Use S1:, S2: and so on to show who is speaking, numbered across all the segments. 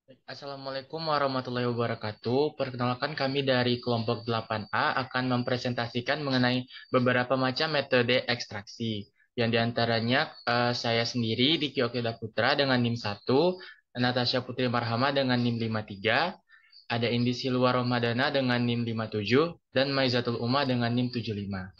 S1: Assalamualaikum warahmatullahi wabarakatuh. Perkenalkan kami dari kelompok 8A akan mempresentasikan mengenai beberapa macam metode ekstraksi. Yang diantaranya saya sendiri, Diki Okeda Putra dengan NIM 1, Natasha Putri Marhama dengan NIM 53, ada Indi Silwa Romadana dengan NIM 57, dan Maizatul Umah dengan NIM 75.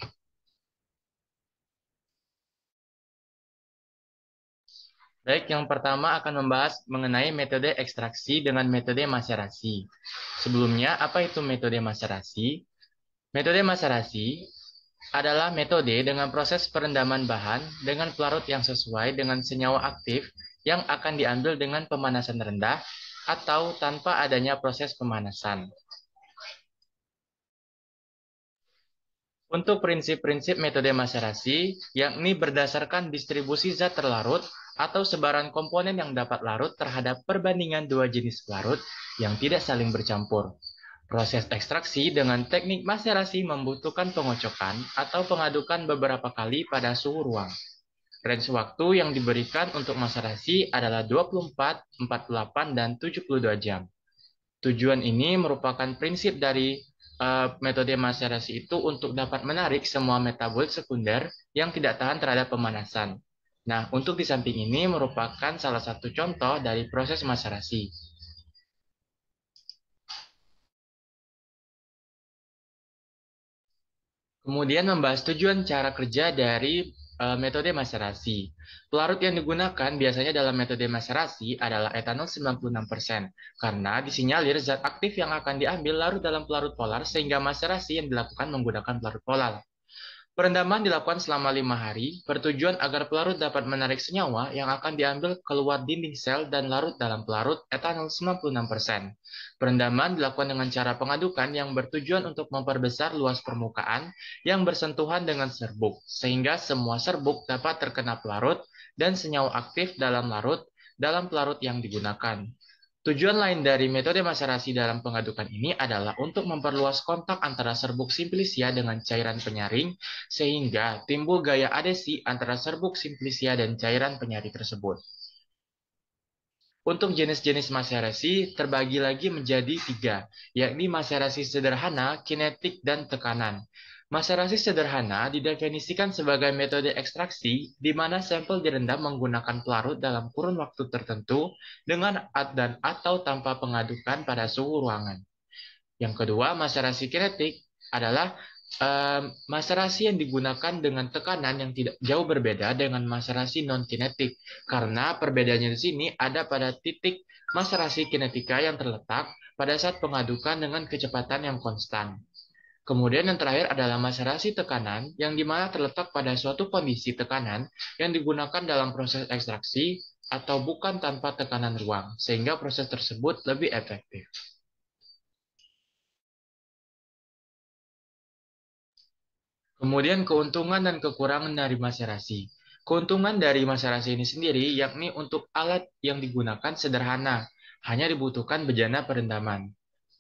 S1: Baik, yang pertama akan membahas mengenai metode ekstraksi dengan metode maserasi. Sebelumnya, apa itu metode maserasi? Metode maserasi adalah metode dengan proses perendaman bahan dengan pelarut yang sesuai dengan senyawa aktif yang akan diambil dengan pemanasan rendah atau tanpa adanya proses pemanasan. Untuk prinsip-prinsip metode maserasi, yakni berdasarkan distribusi zat terlarut atau sebaran komponen yang dapat larut terhadap perbandingan dua jenis pelarut yang tidak saling bercampur. Proses ekstraksi dengan teknik maserasi membutuhkan pengocokan atau pengadukan beberapa kali pada suhu ruang. Range waktu yang diberikan untuk maserasi adalah 24, 48, dan 72 jam. Tujuan ini merupakan prinsip dari metode maserasi itu untuk dapat menarik semua metabolit sekunder yang tidak tahan terhadap pemanasan. Nah, untuk di samping ini merupakan salah satu contoh dari proses maserasi. Kemudian membahas tujuan cara kerja dari metode maserasi. Pelarut yang digunakan biasanya dalam metode maserasi adalah etanol 96%, karena disinyalir zat aktif yang akan diambil larut dalam pelarut polar sehingga maserasi yang dilakukan menggunakan pelarut polar. Perendaman dilakukan selama 5 hari, bertujuan agar pelarut dapat menarik senyawa yang akan diambil keluar dinding sel dan larut dalam pelarut etanol 96%. Perendaman dilakukan dengan cara pengadukan yang bertujuan untuk memperbesar luas permukaan yang bersentuhan dengan serbuk, sehingga semua serbuk dapat terkena pelarut dan senyawa aktif dalam pelarut yang digunakan. Tujuan lain dari metode maserasi dalam pengadukan ini adalah untuk memperluas kontak antara serbuk simplisia dengan cairan penyaring, sehingga timbul gaya adesi antara serbuk simplisia dan cairan penyari tersebut. Untuk jenis-jenis maserasi terbagi lagi menjadi tiga, yakni maserasi sederhana, kinetik, dan tekanan. Maserasi sederhana didefinisikan sebagai metode ekstraksi di mana sampel direndam menggunakan pelarut dalam kurun waktu tertentu dengan dan atau tanpa pengadukan pada suhu ruangan. Yang kedua, maserasi kinetik adalah maserasi yang digunakan dengan tekanan yang tidak jauh berbeda dengan maserasi non-kinetik. Karena perbedaannya di sini ada pada titik maserasi kinetika yang terletak pada saat pengadukan dengan kecepatan yang konstan. Kemudian yang terakhir adalah maserasi tekanan yang dimana terletak pada suatu kondisi tekanan yang digunakan dalam proses ekstraksi atau bukan tanpa tekanan ruang, sehingga proses tersebut lebih efektif. Kemudian keuntungan dan kekurangan dari maserasi. Keuntungan dari maserasi ini sendiri yakni untuk alat yang digunakan sederhana, hanya dibutuhkan bejana perendaman.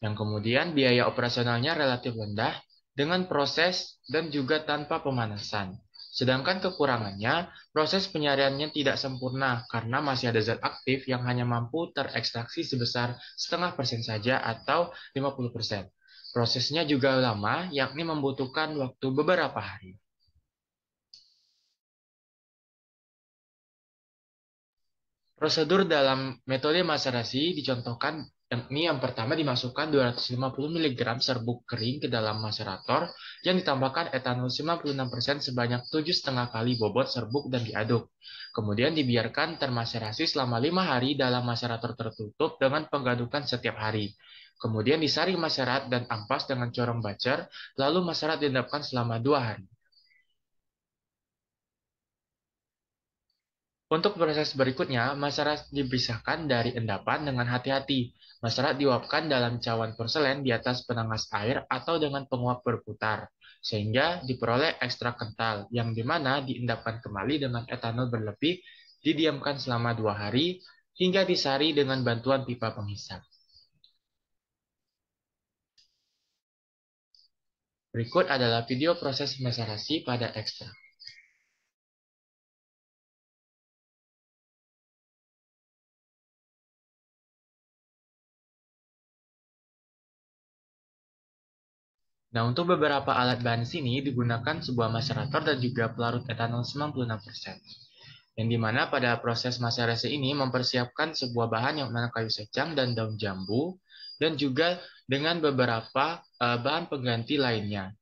S1: Yang kemudian biaya operasionalnya relatif rendah dengan proses dan juga tanpa pemanasan. Sedangkan kekurangannya, proses penyaringannya tidak sempurna karena masih ada zat aktif yang hanya mampu terekstraksi sebesar 0,5% saja atau 50%. Prosesnya juga lama, yakni membutuhkan waktu beberapa hari. Prosedur dalam metode maserasi dicontohkan, yakni yang pertama dimasukkan 250 mg serbuk kering ke dalam maserator yang ditambahkan etanol 96% sebanyak 7,5 kali bobot serbuk dan diaduk. Kemudian dibiarkan termaserasi selama 5 hari dalam maserator tertutup dengan penggadukan setiap hari. Kemudian disaring maserat dan ampas dengan corong bacer, lalu maserat diendapkan selama 2 hari. Untuk proses berikutnya, masyarakat dipisahkan dari endapan dengan hati-hati. Masyarakat diuapkan dalam cawan porselen di atas penangas air atau dengan penguap berputar, sehingga diperoleh ekstrak kental, yang dimana diendapkan kembali dengan etanol berlebih, didiamkan selama 2 hari, hingga disari dengan bantuan pipa penghisap. Berikut adalah video proses maserasi pada ekstrak. Nah, untuk beberapa alat bahan di sini digunakan sebuah macerator dan juga pelarut etanol 96%. Yang dimana pada proses macerasi ini mempersiapkan sebuah bahan yang mana kayu secang dan daun jambu, dan juga dengan beberapa bahan pengganti lainnya.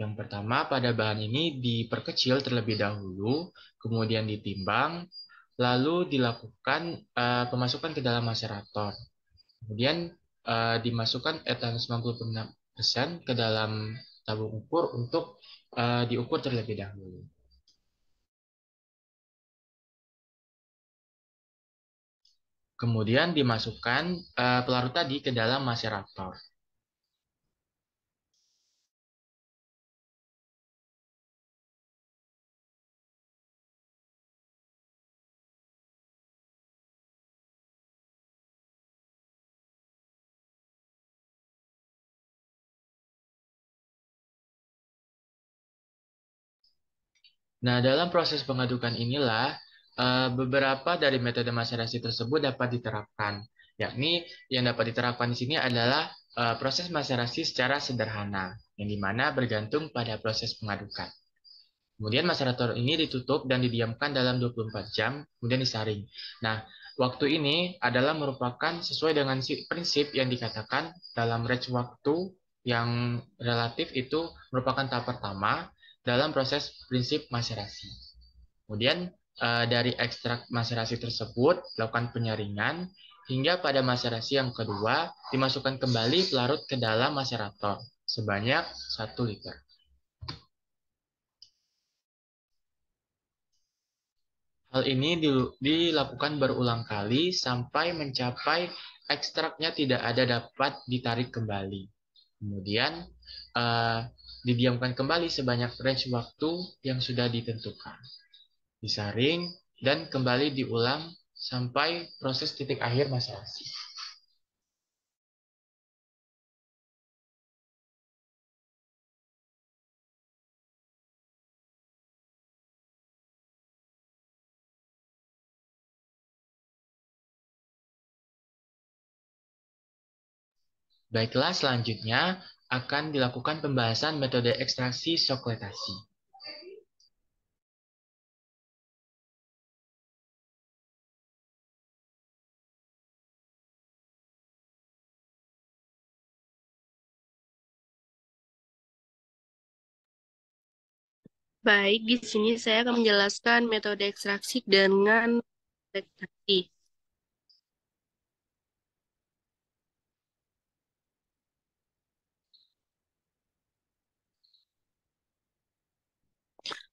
S1: Yang pertama, pada bahan ini diperkecil terlebih dahulu, kemudian ditimbang, lalu dilakukan pemasukan ke dalam macerator. Kemudian dimasukkan etanol 96% ke dalam tabung ukur untuk diukur terlebih dahulu. Kemudian dimasukkan pelarut tadi ke dalam macerator. Nah, dalam proses pengadukan inilah beberapa dari metode macerasi tersebut dapat diterapkan. Yakni yang dapat diterapkan di sini adalah proses macerasi secara sederhana, yang dimana bergantung pada proses pengadukan. Kemudian macerator ini ditutup dan didiamkan dalam 24 jam, kemudian disaring. Nah, waktu ini adalah merupakan sesuai dengan prinsip yang dikatakan dalam range waktu yang relatif itu merupakan tahap pertama dalam proses prinsip macerasi. Kemudian dari ekstrak macerasi tersebut dilakukan penyaringan hingga pada macerasi yang kedua dimasukkan kembali pelarut ke dalam macerator sebanyak 1 liter. Hal ini dilakukan berulang kali sampai mencapai ekstraknya tidak ada dapat ditarik kembali. Kemudian eh, didiamkan kembali sebanyak range waktu yang sudah ditentukan. Disaring dan kembali diulang sampai proses titik akhir macerasi. Baiklah, selanjutnya akan dilakukan pembahasan metode ekstraksi sokletasi.
S2: Baik, di sini saya akan menjelaskan metode ekstraksi dengan ekstraksi.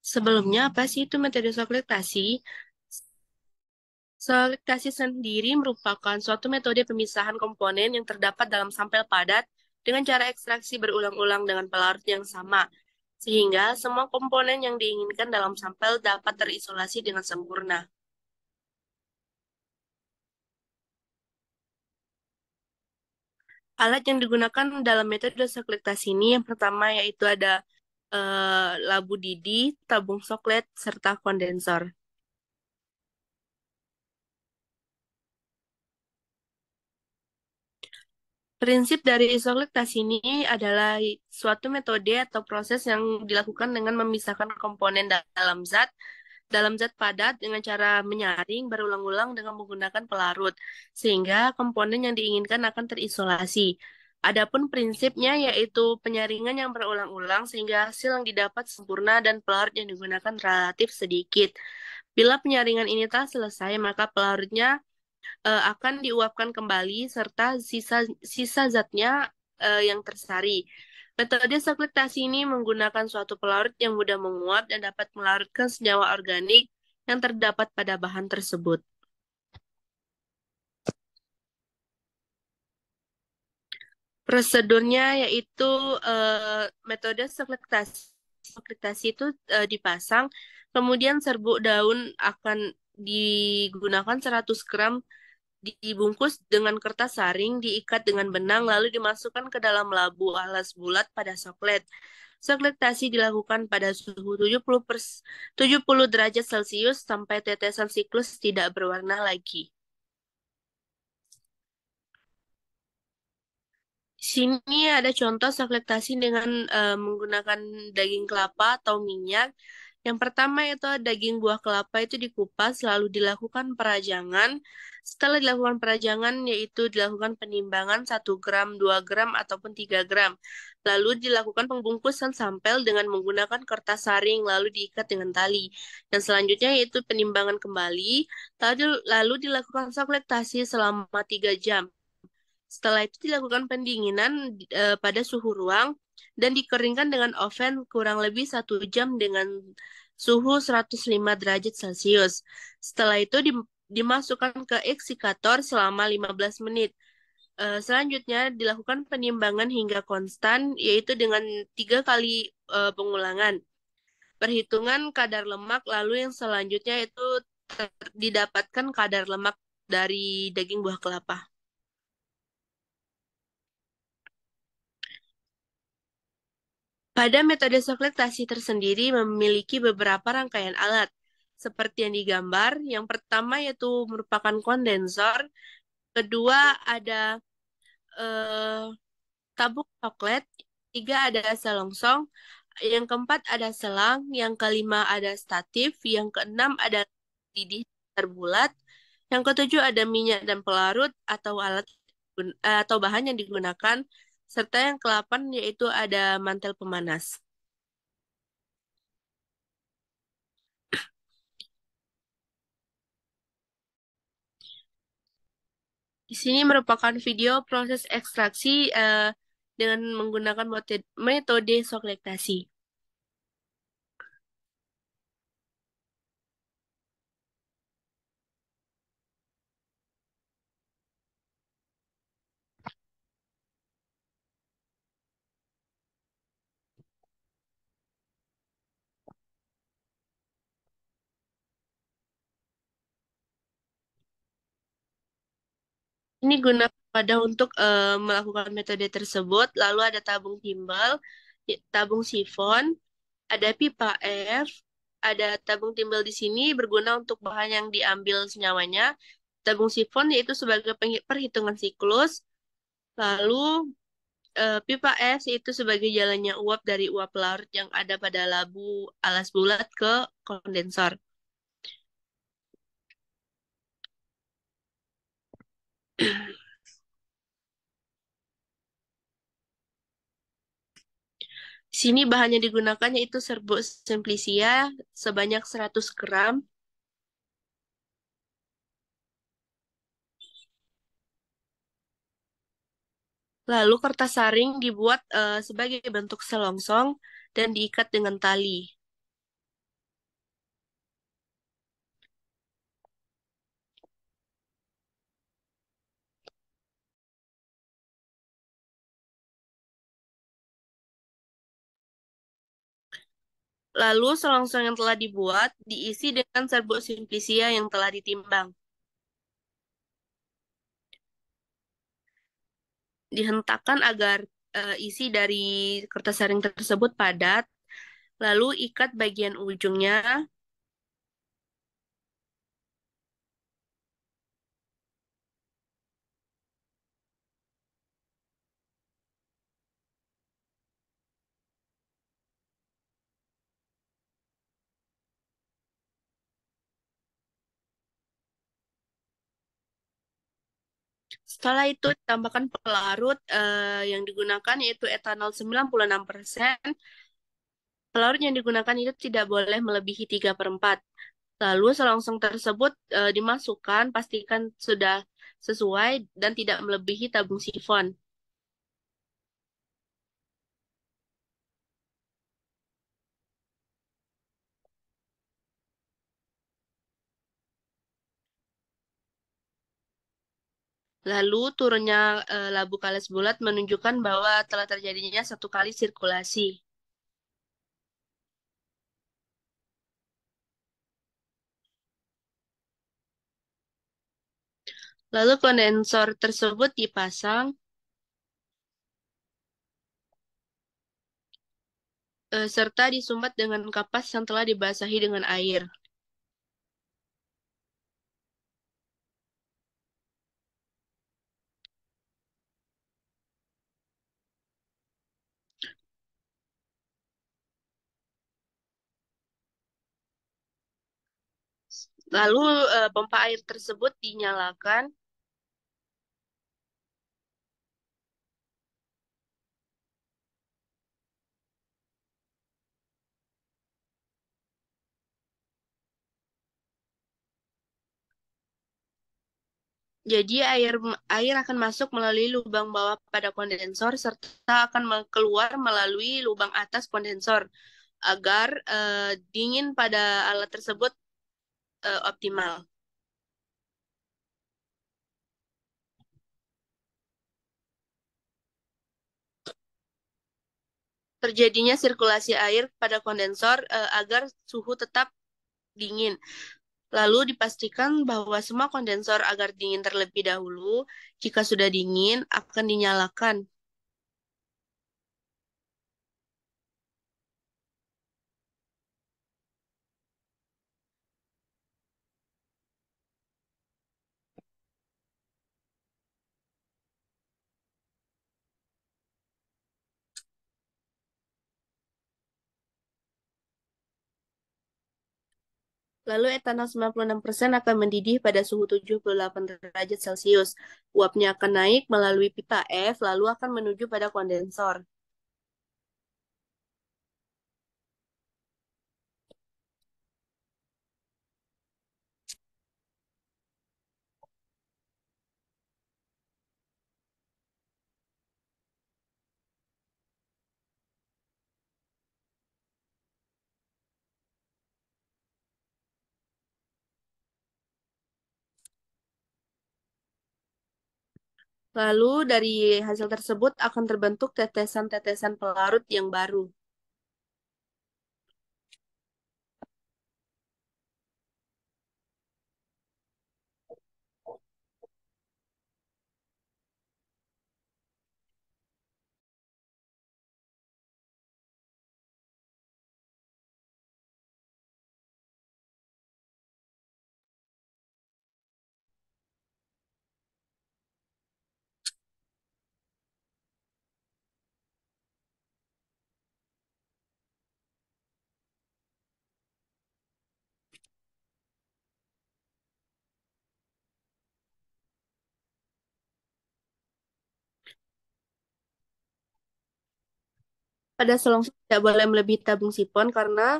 S2: Sebelumnya, apa sih itu metode sokletasi? Selektasi sendiri merupakan suatu metode pemisahan komponen yang terdapat dalam sampel padat dengan cara ekstraksi berulang-ulang dengan pelarut yang sama, sehingga semua komponen yang diinginkan dalam sampel dapat terisolasi dengan sempurna. Alat yang digunakan dalam metode sokletasi ini yang pertama yaitu ada labu didi, tabung soklet, serta kondensor. Prinsip dari sokletasi ini adalah suatu metode atau proses yang dilakukan dengan memisahkan komponen dalam zat padat dengan cara menyaring berulang-ulang dengan menggunakan pelarut, sehingga komponen yang diinginkan akan terisolasi. Adapun prinsipnya yaitu penyaringan yang berulang-ulang sehingga hasil yang didapat sempurna dan pelarut yang digunakan relatif sedikit. Bila penyaringan ini telah selesai, maka pelarutnya akan diuapkan kembali serta sisa zatnya yang tersari. Metode sekretasi ini menggunakan suatu pelarut yang mudah menguap dan dapat melarutkan senyawa organik yang terdapat pada bahan tersebut. Prosedurnya yaitu metode sekretasi itu dipasang, kemudian serbuk daun akan digunakan 100 gram dibungkus dengan kertas saring, diikat dengan benang, lalu dimasukkan ke dalam labu alas bulat pada soklet. Sokletasi dilakukan pada suhu 70 derajat Celcius sampai tetesan siklus tidak berwarna lagi. Di Sini ada contoh saflektasi dengan menggunakan daging kelapa atau minyak. Yang pertama itu daging buah kelapa itu dikupas lalu dilakukan perajangan. Setelah dilakukan perajangan yaitu dilakukan penimbangan 1 gram, 2 gram ataupun 3 gram. Lalu dilakukan pembungkusan sampel dengan menggunakan kertas saring lalu diikat dengan tali. Dan selanjutnya yaitu penimbangan kembali. Lalu dilakukan saflektasi selama 3 jam. Setelah itu dilakukan pendinginan pada suhu ruang dan dikeringkan dengan oven kurang lebih 1 jam dengan suhu 105 derajat Celcius. Setelah itu dimasukkan ke eksikator selama 15 menit. Selanjutnya dilakukan penimbangan hingga konstan, yaitu dengan 3 kali pengulangan. Perhitungan kadar lemak, lalu yang selanjutnya itu didapatkan kadar lemak dari daging buah kelapa. Pada metode soflektasi tersendiri memiliki beberapa rangkaian alat, seperti yang digambar. Yang pertama yaitu merupakan kondensor, kedua ada eh, tabung coklat, tiga ada selongsong, yang keempat ada selang, yang kelima ada statif, yang keenam ada didih terbulat, yang ketujuh ada minyak dan pelarut atau atau bahan yang digunakan, serta yang ke-8 yaitu ada mantel pemanas. Di sini merupakan video proses ekstraksi dengan menggunakan metode soflektasi. Ini guna pada untuk melakukan metode tersebut. Lalu ada tabung timbal, tabung sifon, ada pipa F, ada tabung timbal di sini berguna untuk bahan yang diambil senyawanya. Tabung sifon yaitu sebagai perhitungan siklus. Lalu pipa S itu sebagai jalannya uap dari uap larut yang ada pada labu alas bulat ke kondensor. Di sini bahan yang digunakan yaitu serbuk simplicia sebanyak 100 gram. Lalu kertas saring dibuat sebagai bentuk selongsong dan diikat dengan tali. Lalu selongsong yang telah dibuat diisi dengan serbuk simplicia yang telah ditimbang. Dihentakkan agar isi dari kertas saring tersebut padat. Lalu ikat bagian ujungnya. Setelah itu ditambahkan pelarut yang digunakan yaitu etanol 96%. Pelarut yang digunakan itu tidak boleh melebihi 3/4. Lalu selongsong tersebut dimasukkan, pastikan sudah sesuai dan tidak melebihi tabung sifon. Lalu turunnya labu kalis bulat menunjukkan bahwa telah terjadinya 1 kali sirkulasi. Lalu kondensor tersebut dipasang serta disumbat dengan kapas yang telah dibasahi dengan air. Lalu pompa air tersebut dinyalakan. Jadi air akan masuk melalui lubang bawah pada kondensor serta akan keluar melalui lubang atas kondensor agar dingin pada alat tersebut optimal. Terjadinya sirkulasi air pada kondensor agar suhu tetap dingin. Lalu dipastikan bahwa semua kondensor agar dingin terlebih dahulu. Jika sudah dingin, akan dinyalakan. Lalu etanol 96% akan mendidih pada suhu 78 derajat Celcius. Uapnya akan naik melalui pipa F, lalu akan menuju pada kondensor. Lalu dari hasil tersebut akan terbentuk tetesan-tetesan pelarut yang baru. Pada selongsong tidak boleh melebihi tabung sifon karena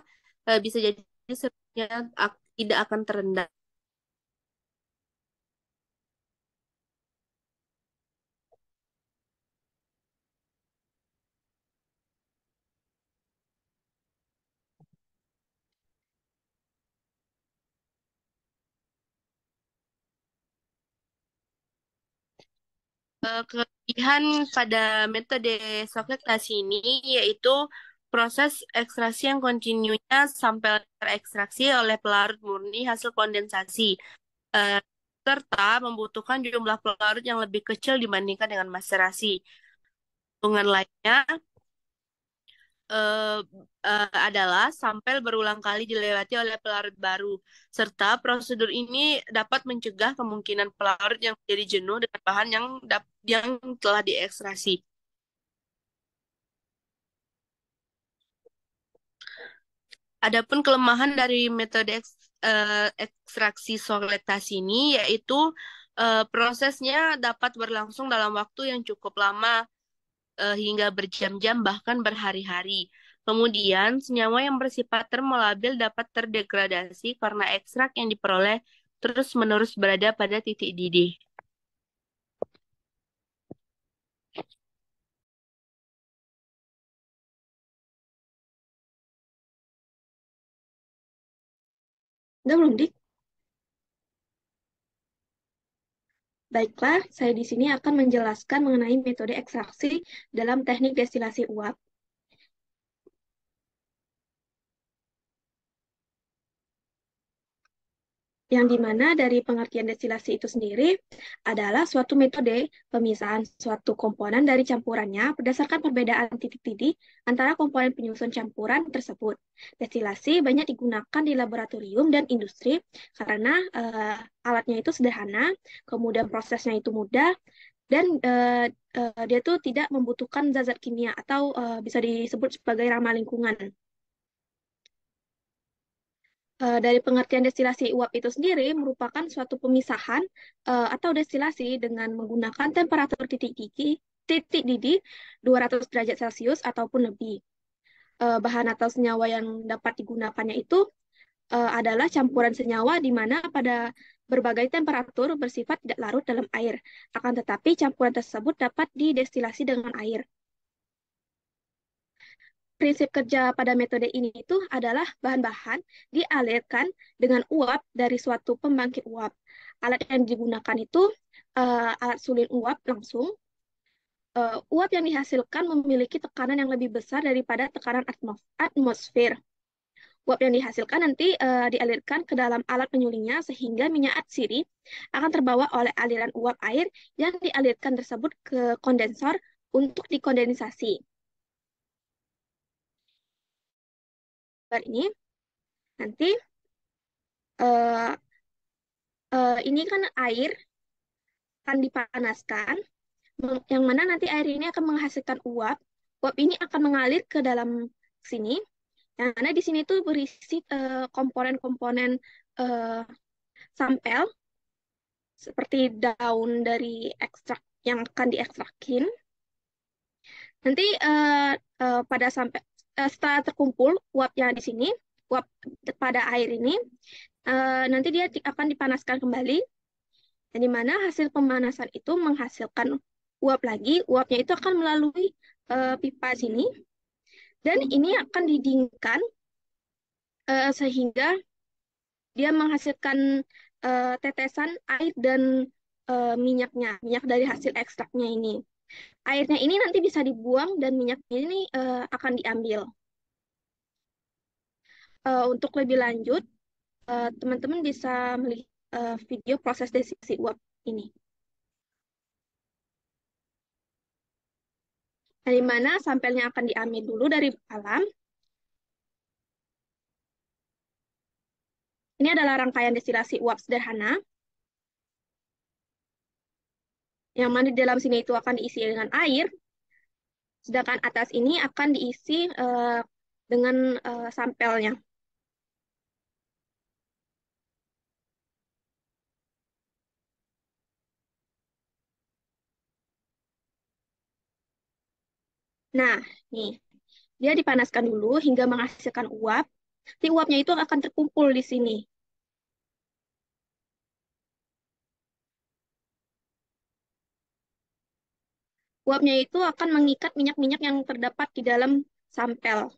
S2: bisa jadi serumnya tidak akan terendam. Kelebihan pada metode soflektasi ini yaitu proses ekstraksi yang kontinunya sampai terekstraksi oleh pelarut murni hasil kondensasi, eh, serta membutuhkan jumlah pelarut yang lebih kecil dibandingkan dengan maserasi. Keuntungan lainnya eh, adalah sampel berulang kali dilewati oleh pelarut baru, serta prosedur ini dapat mencegah kemungkinan pelarut yang menjadi jenuh dengan bahan yang telah diekstraksi. Adapun kelemahan dari metode ekstraksi solaktase ini yaitu prosesnya dapat berlangsung dalam waktu yang cukup lama hingga berjam-jam bahkan berhari-hari. Kemudian, senyawa yang bersifat termolabil dapat terdegradasi karena ekstrak yang diperoleh terus-menerus berada pada titik didih.
S3: Udah belum, Dik? Baiklah, saya di sini akan menjelaskan mengenai metode ekstraksi dalam teknik destilasi uap. Yang dimana dari pengertian destilasi itu sendiri adalah suatu metode pemisahan suatu komponen dari campurannya berdasarkan perbedaan titik didih antara komponen penyusun campuran tersebut. Destilasi banyak digunakan di laboratorium dan industri karena alatnya itu sederhana, kemudian prosesnya itu mudah, dan dia tuh tidak membutuhkan zat-zat kimia atau bisa disebut sebagai ramah lingkungan. Dari pengertian destilasi uap itu sendiri merupakan suatu pemisahan atau destilasi dengan menggunakan temperatur titik didih 200 derajat Celcius ataupun lebih. Bahan atau senyawa yang dapat digunakannya itu adalah campuran senyawa di mana pada berbagai temperatur bersifat tidak larut dalam air. Akan tetapi campuran tersebut dapat didestilasi dengan air. Prinsip kerja pada metode ini itu adalah bahan-bahan dialirkan dengan uap dari suatu pembangkit uap. Alat yang digunakan itu alat sulin uap langsung. Uap yang dihasilkan memiliki tekanan yang lebih besar daripada tekanan atmosfer. Uap yang dihasilkan nanti dialirkan ke dalam alat penyulingnya sehingga minyak atsiri akan terbawa oleh aliran uap air yang dialirkan tersebut ke kondensor untuk dikondensasi. Ini nanti uh, ini kan air akan dipanaskan, yang mana nanti air ini akan menghasilkan uap. Uap ini akan mengalir ke dalam sini, yang mana di sini tuh berisi komponen-komponen sampel seperti daun dari ekstrak yang akan diekstrakin. Nanti pada sampai setelah terkumpul uapnya di sini, uap pada air ini, nanti dia akan dipanaskan kembali, dan di mana hasil pemanasan itu menghasilkan uap lagi. Uapnya itu akan melalui pipa sini, dan ini akan didinginkan sehingga dia menghasilkan tetesan air dan minyak dari hasil ekstraknya ini. Airnya ini nanti bisa dibuang dan minyaknya ini akan diambil. Untuk lebih lanjut, teman-teman bisa melihat video proses destilasi uap ini. Dari mana sampelnya akan diambil dulu dari alam. Ini adalah rangkaian destilasi uap sederhana, yang mana di dalam sini itu akan diisi dengan air, sedangkan atas ini akan diisi dengan sampelnya. Nah, nih, dia dipanaskan dulu hingga menghasilkan uap. Nanti uapnya itu akan terkumpul di sini. Uapnya itu akan mengikat minyak-minyak yang terdapat di dalam sampel.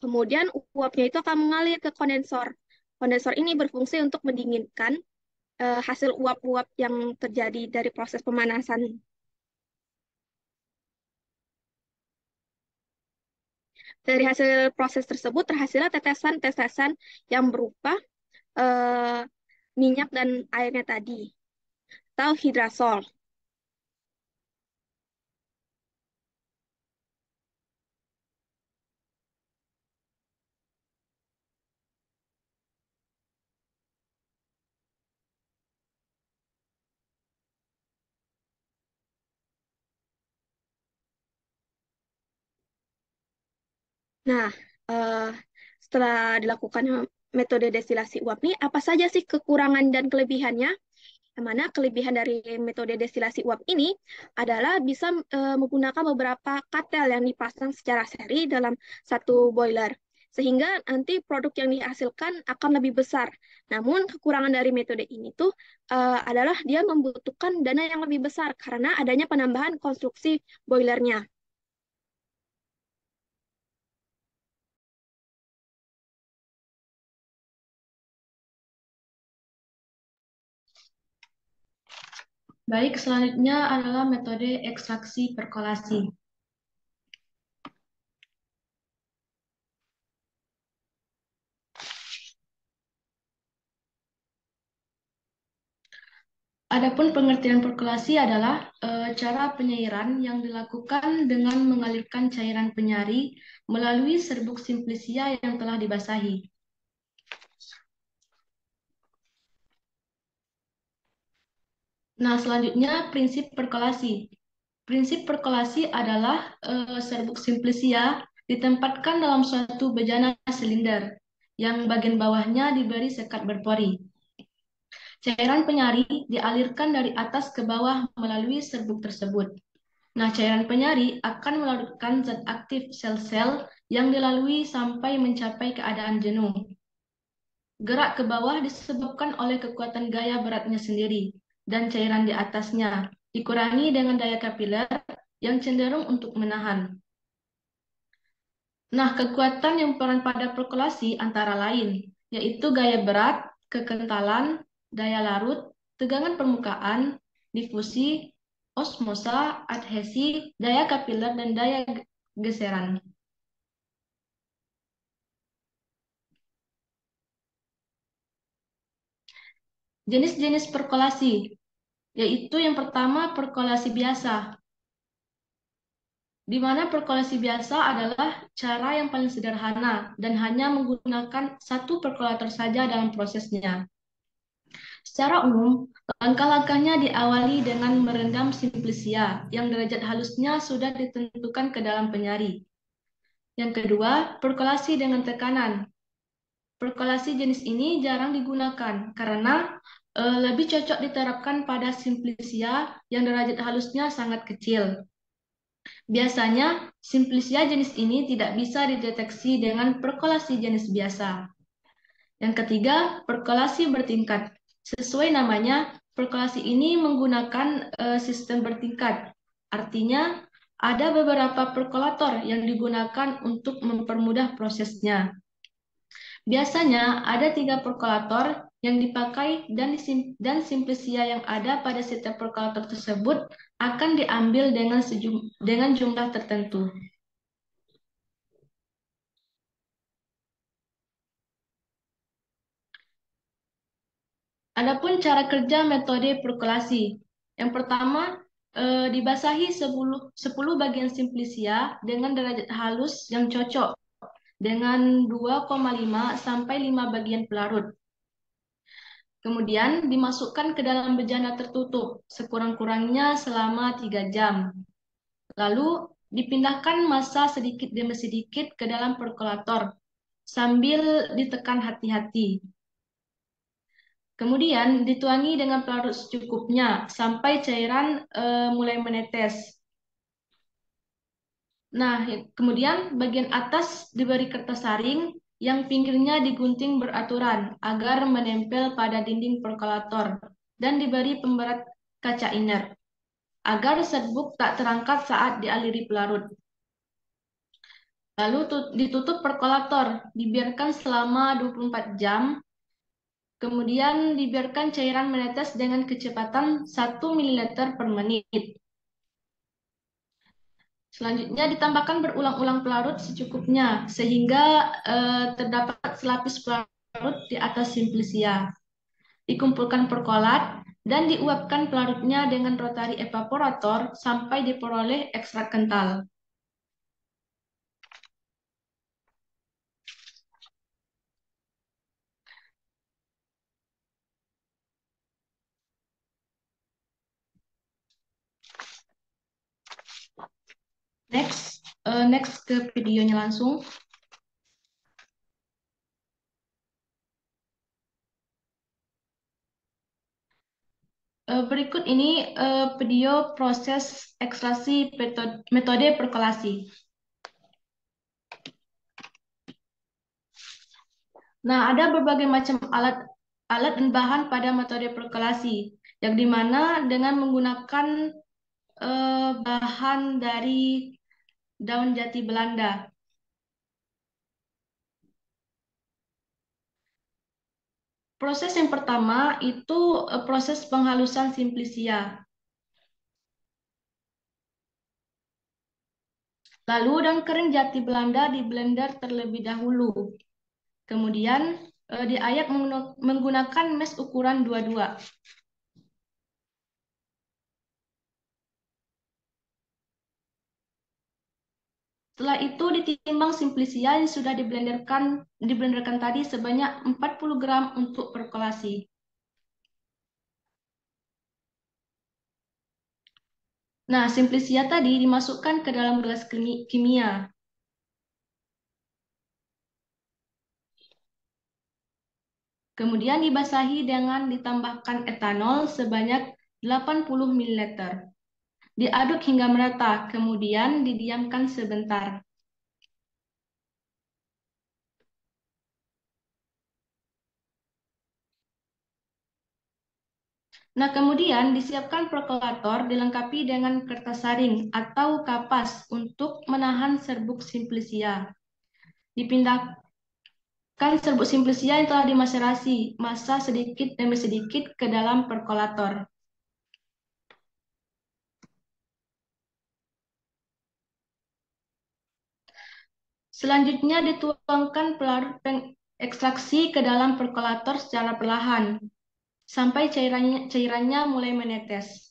S3: Kemudian uapnya itu akan mengalir ke kondensor. Kondensor ini berfungsi untuk mendinginkan hasil uap-uap yang terjadi dari proses pemanasan. Dari hasil proses tersebut terhasillah tetesan-tetesan yang berupa eh, minyak dan airnya tadi, atau hidrasol. Nah, eh, setelah dilakukan metode destilasi uap ini, apa saja sih kekurangan dan kelebihannya? Yang mana kelebihan dari metode destilasi uap ini adalah bisa menggunakan beberapa katel yang dipasang secara seri dalam satu boiler, sehingga nanti produk yang dihasilkan akan lebih besar. Namun kekurangan dari metode ini tuh adalah dia membutuhkan dana yang lebih besar karena adanya penambahan konstruksi boilernya.
S4: Baik, selanjutnya adalah metode ekstraksi perkolasi. Adapun pengertian perkolasi adalah cara penyairan yang dilakukan dengan mengalirkan cairan penyari melalui serbuk simplisia yang telah dibasahi. Nah, selanjutnya prinsip perkolasi. Prinsip perkolasi adalah serbuk simplisia ditempatkan dalam suatu bejana silinder yang bagian bawahnya diberi sekat berpori. Cairan penyari dialirkan dari atas ke bawah melalui serbuk tersebut. Nah, cairan penyari akan melarutkan zat aktif sel-sel yang dilalui sampai mencapai keadaan jenuh. Gerak ke bawah disebabkan oleh kekuatan gaya beratnya sendiri, dan cairan di atasnya dikurangi dengan daya kapiler yang cenderung untuk menahan. Nah, kekuatan yang berperan pada perkulasi antara lain, yaitu gaya berat, kekentalan, daya larut, tegangan permukaan, difusi, osmosa, adhesi, daya kapiler, dan daya geseran. Jenis-jenis perkolasi, yaitu yang pertama perkolasi biasa, di mana perkolasi biasa adalah cara yang paling sederhana dan hanya menggunakan satu perkolator saja dalam prosesnya. Secara umum, langkah-langkahnya diawali dengan merendam simplisia yang derajat halusnya sudah ditentukan ke dalam penyari. Yang kedua, perkolasi dengan tekanan. Perkolasi jenis ini jarang digunakan karena lebih cocok diterapkan pada simplisia yang derajat halusnya sangat kecil. Biasanya, simplisia jenis ini tidak bisa dideteksi dengan perkolasi jenis biasa. Yang ketiga, perkolasi bertingkat. Sesuai namanya, perkolasi ini menggunakan sistem bertingkat. Artinya, ada beberapa perkolator yang digunakan untuk mempermudah prosesnya. Biasanya ada 3 perkolator yang dipakai dan simplisia yang ada pada setiap perkolator tersebut akan diambil dengan jumlah tertentu. Adapun cara kerja metode perkolasi. Yang pertama, dibasahi 10 bagian simplisia dengan derajat halus yang cocok dengan 2,5 sampai 5 bagian pelarut. Kemudian dimasukkan ke dalam bejana tertutup sekurang-kurangnya selama 3 jam. Lalu dipindahkan massa sedikit demi sedikit ke dalam perkolator sambil ditekan hati-hati. Kemudian dituangi dengan pelarut secukupnya sampai cairan mulai menetes. Nah, kemudian bagian atas diberi kertas saring yang pinggirnya digunting beraturan agar menempel pada dinding perkolator dan diberi pemberat kaca inert agar serbuk tak terangkat saat dialiri pelarut. Lalu ditutup perkolator, dibiarkan selama 24 jam, kemudian dibiarkan cairan menetes dengan kecepatan 1 ml per menit. Selanjutnya ditambahkan berulang-ulang pelarut secukupnya sehingga terdapat selapis pelarut di atas simplisia. Dikumpulkan perkolat dan diuapkan pelarutnya dengan rotary evaporator sampai diperoleh ekstrak kental. Next ke videonya langsung. Berikut ini video proses ekstraksi metode perkolasi. Nah, ada berbagai macam alat dan bahan pada metode perkolasi, yang dimana dengan menggunakan bahan dari daun jati Belanda. Proses yang pertama itu proses penghalusan simplisia. Lalu daun kering jati Belanda di blender terlebih dahulu. Kemudian diayak menggunakan mes ukuran 22. Setelah itu ditimbang simplisia yang sudah diblenderkan tadi sebanyak 40 gram untuk perkolasi. Nah, simplisia tadi dimasukkan ke dalam gelas kimia. Kemudian dibasahi dengan ditambahkan etanol sebanyak 80 ml. Diaduk hingga merata, kemudian didiamkan sebentar. Nah, kemudian disiapkan perkolator dilengkapi dengan kertas saring atau kapas untuk menahan serbuk simplisia. Dipindahkan serbuk simplisia yang telah dimaserasi, masa sedikit demi sedikit ke dalam perkolator. Selanjutnya dituangkan pelarut ekstraksi ke dalam perkolator secara perlahan, sampai cairannya mulai menetes.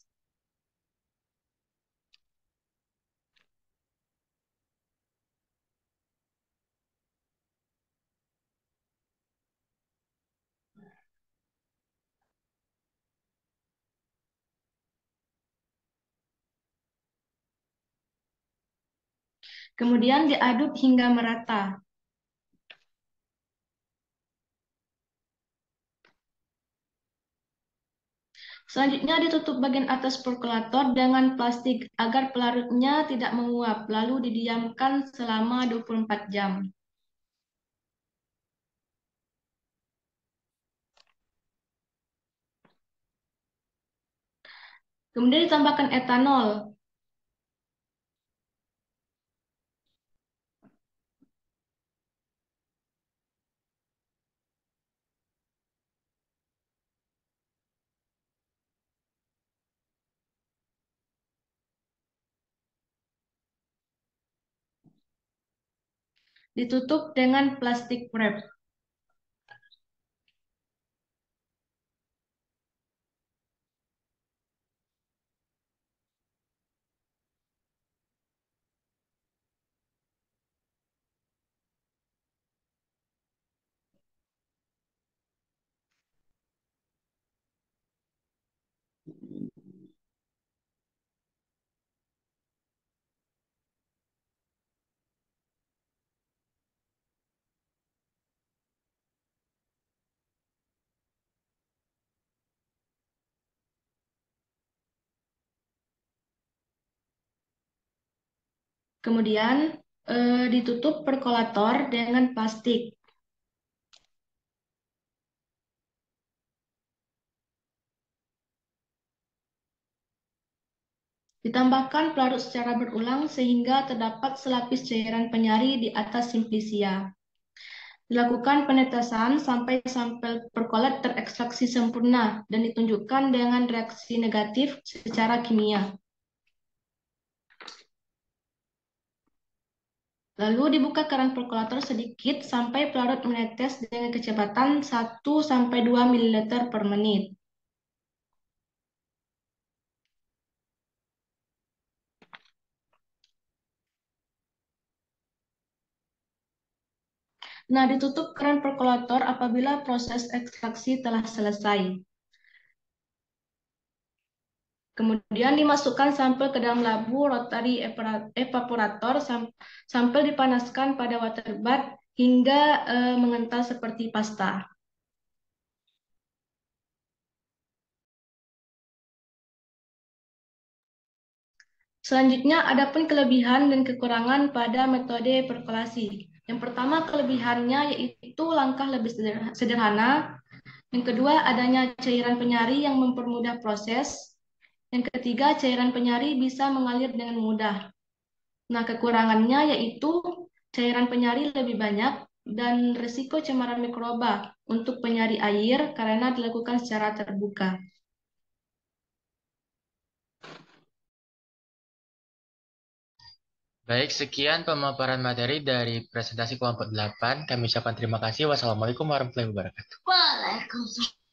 S4: Kemudian diaduk hingga merata. Selanjutnya ditutup bagian atas perkolator dengan plastik agar pelarutnya tidak menguap, lalu didiamkan selama 24 jam. Kemudian ditambahkan etanol. Ditutup dengan plastik wrap. Kemudian ditutup perkolator dengan plastik. Ditambahkan pelarut secara berulang sehingga terdapat selapis cairan penyari di atas simplisia. Dilakukan penetesan sampai sampel perkolat terekstraksi sempurna dan ditunjukkan dengan reaksi negatif secara kimia. Lalu dibuka keran perkolator sedikit sampai pelarut menetes dengan kecepatan 1-2 ml per menit. Nah, ditutup keran perkolator apabila proses ekstraksi telah selesai. Kemudian dimasukkan sampel ke dalam labu rotary evaporator sampai dipanaskan pada water bath hingga mengental seperti pasta. Selanjutnya, ada pun kelebihan dan kekurangan pada metode perkolasi. Yang pertama, kelebihannya yaitu langkah lebih sederhana. Yang kedua, adanya cairan penyari yang mempermudah proses. Yang ketiga, cairan penyari bisa mengalir dengan mudah. Nah, kekurangannya yaitu cairan penyari lebih banyak dan risiko cemaran mikroba untuk penyari air karena dilakukan secara terbuka.
S1: Baik, sekian pemaparan materi dari presentasi kelompok 8. Kami ucapkan terima kasih. Wassalamualaikum warahmatullahi wabarakatuh.
S4: Waalaikumsalam.